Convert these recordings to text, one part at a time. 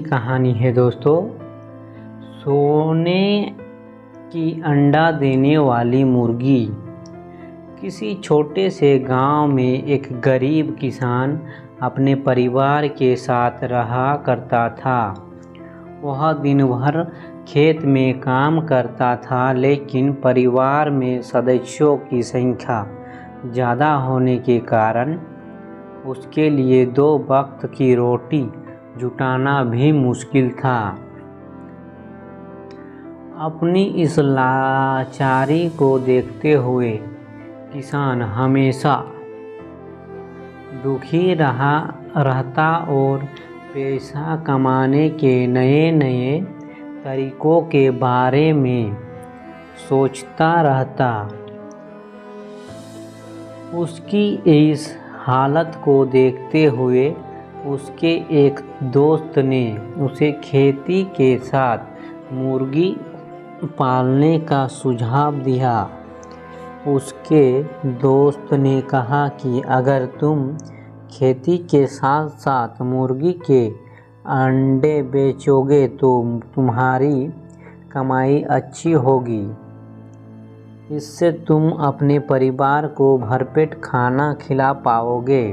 कहानी है दोस्तों। सोने की अंडा देने वाली मुर्गी। किसी छोटे से गांव में एक गरीब किसान अपने परिवार के साथ रहा करता था। वह दिन भर खेत में काम करता था, लेकिन परिवार में सदस्यों की संख्या ज़्यादा होने के कारण उसके लिए 2 वक्त की रोटी जुटाना भी मुश्किल था। अपनी इस लाचारी को देखते हुए किसान हमेशा दुखी रहता और पैसा कमाने के नए तरीकों के बारे में सोचता रहता। उसकी इस हालत को देखते हुए उसके एक दोस्त ने उसे खेती के साथ मुर्गी पालने का सुझाव दिया। उसके दोस्त ने कहा कि अगर तुम खेती के साथ साथ मुर्गी के अंडे बेचोगे तो तुम्हारी कमाई अच्छी होगी। इससे तुम अपने परिवार को भरपेट खाना खिला पाओगे।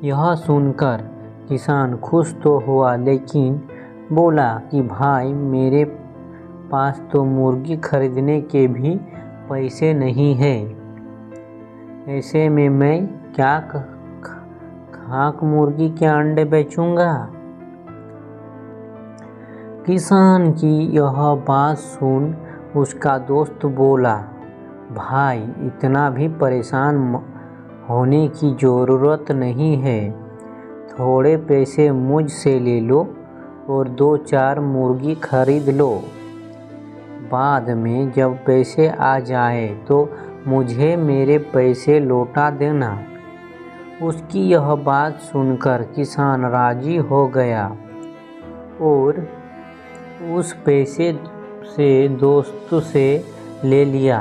यह सुनकर किसान खुश तो हुआ, लेकिन बोला कि भाई, मेरे पास तो मुर्गी खरीदने के भी पैसे नहीं है। ऐसे में मैं क्या खाक मुर्गी के अंडे बेचूंगा। किसान की यह बात सुन उसका दोस्त बोला, भाई, इतना भी परेशान होने की ज़रूरत नहीं है। थोड़े पैसे मुझसे ले लो और 2-4 मुर्गी खरीद लो। बाद में जब पैसे आ जाए तो मुझे मेरे पैसे लौटा देना। उसकी यह बात सुनकर किसान राजी हो गया और उस पैसे से दोस्त से ले लिया।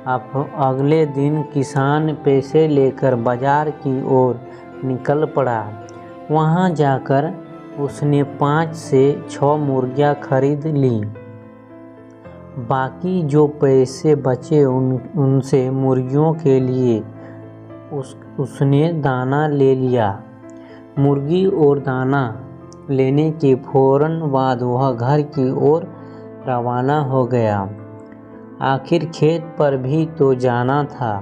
अब अगले दिन किसान पैसे लेकर बाजार की ओर निकल पड़ा। वहां जाकर उसने 5 से 6 मुर्गियां खरीद लीं। बाकी जो पैसे बचे उनसे मुर्गियों के लिए उसने दाना ले लिया। मुर्गी और दाना लेने के फौरन बाद वह घर की ओर रवाना हो गया। आखिर खेत पर भी तो जाना था।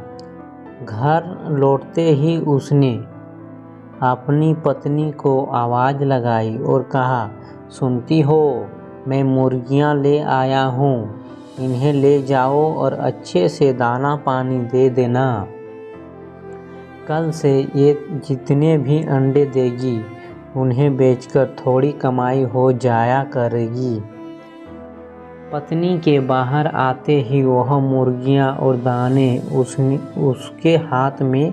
घर लौटते ही उसने अपनी पत्नी को आवाज़ लगाई और कहा, सुनती हो, मैं मुर्गियां ले आया हूँ। इन्हें ले जाओ और अच्छे से दाना पानी दे देना। कल से ये जितने भी अंडे देगी उन्हें बेचकर थोड़ी कमाई हो जाया करेगी। पत्नी के बाहर आते ही वह मुर्गियां और दाने उसके हाथ में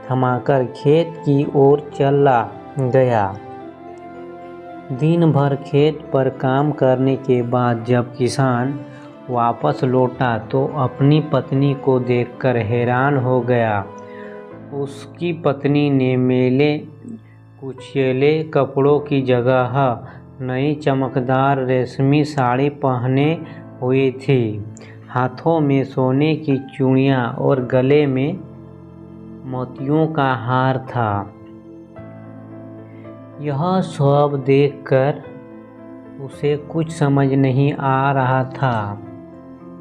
थमाकर खेत की ओर चला गया। दिन भर खेत पर काम करने के बाद जब किसान वापस लौटा तो अपनी पत्नी को देखकर हैरान हो गया। उसकी पत्नी ने मैले कुचैले कपड़ों की जगह नई चमकदार रेशमी साड़ी पहने हुई थी। हाथों में सोने की चूड़ियां और गले में मोतियों का हार था। यह सब देखकर उसे कुछ समझ नहीं आ रहा था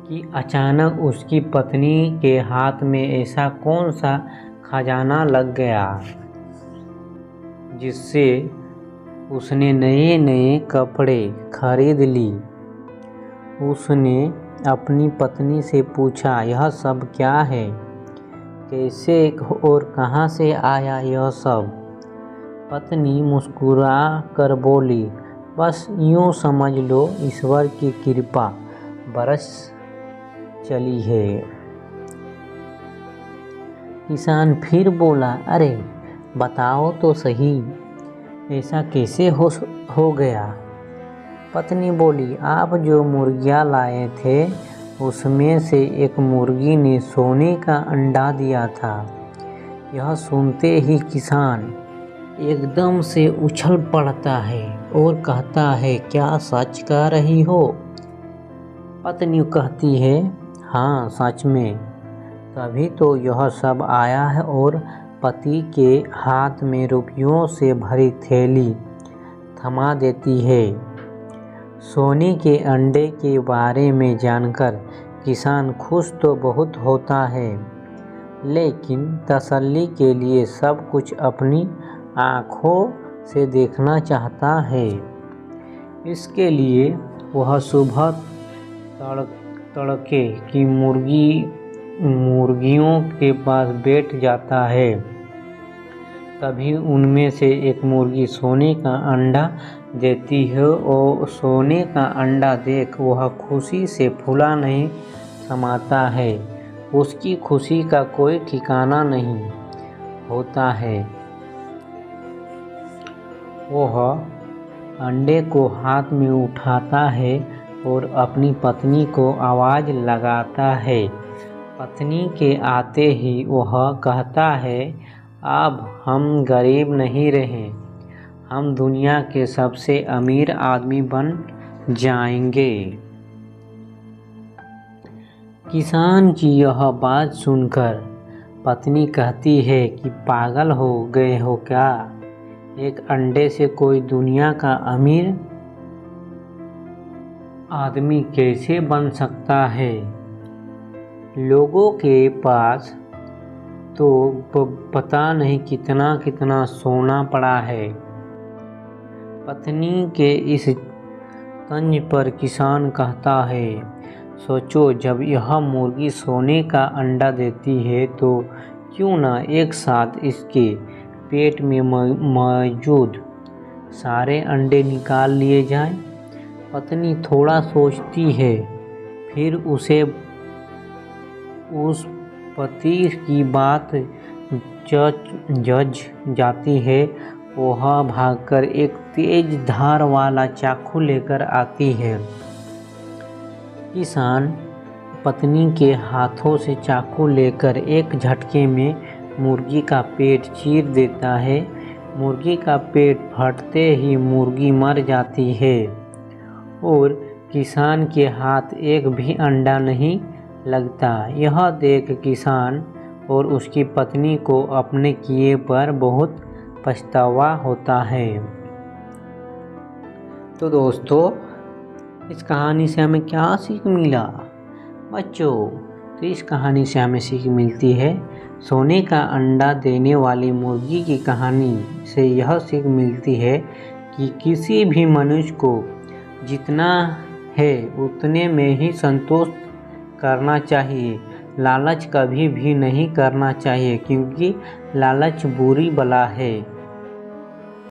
कि अचानक उसकी पत्नी के हाथ में ऐसा कौन सा खजाना लग गया जिससे उसने नए कपड़े खरीद ली। उसने अपनी पत्नी से पूछा, यह सब क्या है? कैसे और कहां से आया यह सब? पत्नी मुस्कुरा कर बोली, बस यूं समझ लो, ईश्वर की कृपा बरस चली है। किसान फिर बोला, अरे बताओ तो सही, ऐसा कैसे हो गया? पत्नी बोली, आप जो मुर्गियां लाए थे उसमें से एक मुर्गी ने सोने का अंडा दिया था। यह सुनते ही किसान एकदम से उछल पड़ता है और कहता है, क्या सच कह रही हो? पत्नी कहती है, हाँ सच में। तभी तो यह सब आया है और पति के हाथ में रुपयों से भरी थैली थमा देती है। सोने के अंडे के बारे में जानकर किसान खुश तो बहुत होता है, लेकिन तसल्ली के लिए सब कुछ अपनी आँखों से देखना चाहता है। इसके लिए वह सुबह तड़के की मुर्गियों के पास बैठ जाता है। तभी उनमें से एक मुर्गी सोने का अंडा देती है और सोने का अंडा देख वह खुशी से फूला नहीं समाता है। उसकी खुशी का कोई ठिकाना नहीं होता है। वह अंडे को हाथ में उठाता है और अपनी पत्नी को आवाज़ लगाता है। पत्नी के आते ही वह कहता है, अब हम गरीब नहीं रहे, हम दुनिया के सबसे अमीर आदमी बन जाएंगे। किसान की यह बात सुनकर पत्नी कहती है कि पागल हो गए हो क्या? एक अंडे से कोई दुनिया का अमीर आदमी कैसे बन सकता है? लोगों के पास तो पता नहीं कितना कितना सोना पड़ा है। पत्नी के इस तंज पर किसान कहता है, सोचो जब यह मुर्गी सोने का अंडा देती है तो क्यों ना एक साथ इसके पेट में मौजूद सारे अंडे निकाल लिए जाएं। पत्नी थोड़ा सोचती है, फिर उसे उस पति की बात जज जाती है। वह भागकर एक तेज धार वाला चाकू लेकर आती है। किसान पत्नी के हाथों से चाकू लेकर एक झटके में मुर्गी का पेट चीर देता है। मुर्गी का पेट फटते ही मुर्गी मर जाती है और किसान के हाथ एक भी अंडा नहीं लगता। यह देख किसान और उसकी पत्नी को अपने किए पर बहुत पछतावा होता है। तो दोस्तों, इस कहानी से हमें क्या सीख मिला बच्चों? तो इस कहानी से हमें सीख मिलती है, सोने का अंडा देने वाली मुर्गी की कहानी से यह सीख मिलती है कि किसी भी मनुष्य को जितना है उतने में ही संतोष करना चाहिए। लालच कभी भी नहीं करना चाहिए, क्योंकि लालच बुरी बला है।